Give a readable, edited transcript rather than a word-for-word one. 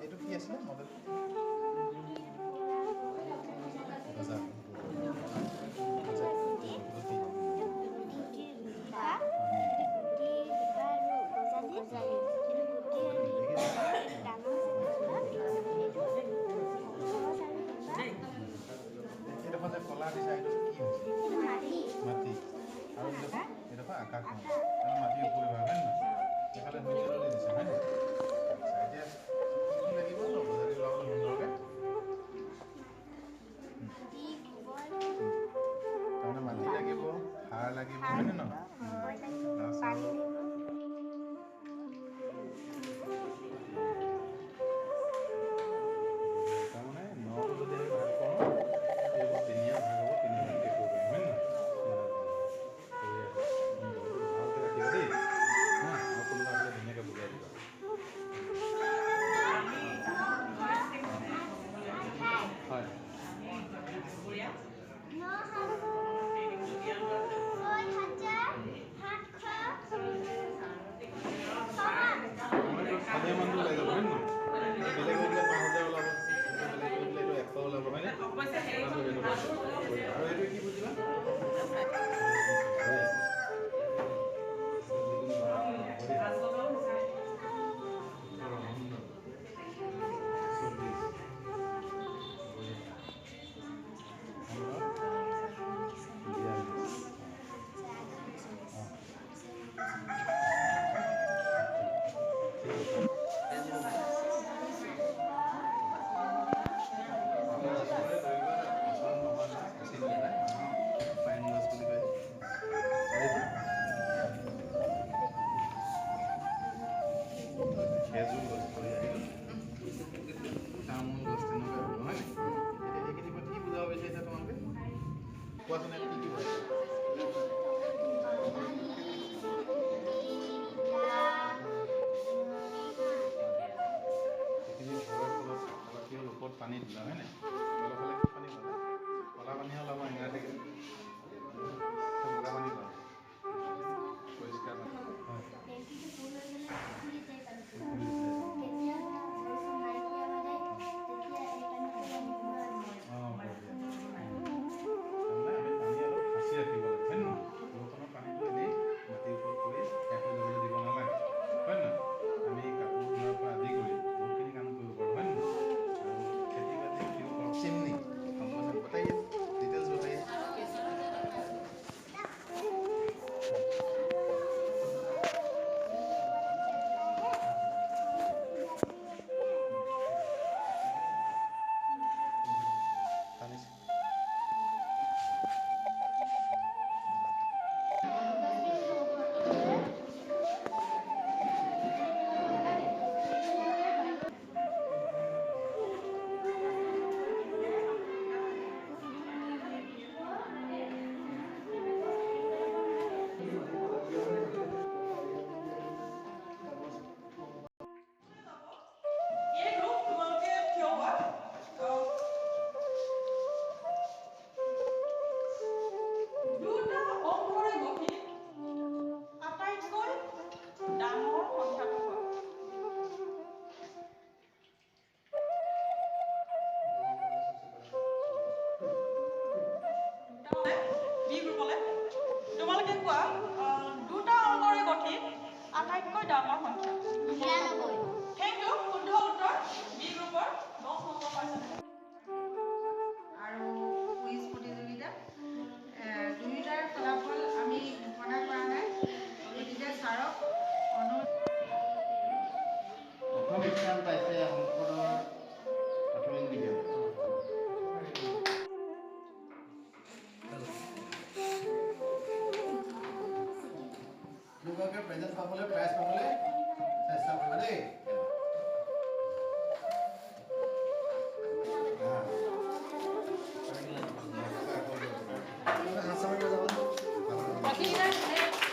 এইটো কি আছিলে মডেল কলা দিছা এইটো কি মাটি আৰু এইডোখৰ আকাশ মাটিৰ ওপৰি হয় হয় নহয় এইফালে সূৰ্য দিছে হয় নহয় এতিয়া লাগিব ন বজাৰী ওলাবলৈ সুন্দৰকৈ তাৰমানে মাটি লাগিব সাৰ লাগিব হয়নে নহয় তাৰমানে নটো যদি আমি ভাগ কৰোঁ এইবোৰ তিনিয়া ভাগ হ'ব তিনি ভাগকৈ কৰিব পাৰিম হয় নহয় ভালকৈ ৰাখিবা দেই আৰু কোনোবা আহিলে ধুনীয়াকৈ বুজাই দিবা হয় খালে মানুহ ওলাই যাব হয় নহয় বেলেগ বেলেগ 5,000 ওলাব বেলেগ এইটো 100 ওলাব হয়নে আৰু এইটো কি বুজিবা খেজুৰ গছ তামোল গছ তেনেকুৱা নহয় এতিয়া এইখিনি কি বুজাব বিচাৰিছা তোমালোকে কোৱাচোন কি কি বুজাইছা এইখিনি ঘৰৰ ফলত কি হ'ল ওপৰত পানী দিলা হয় নাই তলৰ ফালে কি পানী পালা কলা পানীহে ওলাব ইংৰাজীকে বগা পানী ওলাব পৰিষ্কাৰ পানী হয় বি গ্ৰুপলৈ তোমালোকে কোৱা দুটা অংকৰে গঠিত আটাইতকৈ ডাঙৰ সংখ্যা 99 থেংক ইউ শুদ্ধ উত্তৰ বি গ্ৰুপৰ 10 নম্বৰ পাইছে আৰু কুইজ প্ৰতিযোগিতা দুয়োটাৰ ফলাফল আমি ঘোষণা কৰা নাই গতিকে ছাৰক প্ৰথম স্থান পাইছে শংকৰৰ প্ৰাথমিক বিদ্যালয় দুগৰাকী প্ৰেজেন্ট পাবলৈ প্ৰাইজ পাবলৈ চেষ্টা কৰিবা দেই প্ৰতিযোগিতাৰ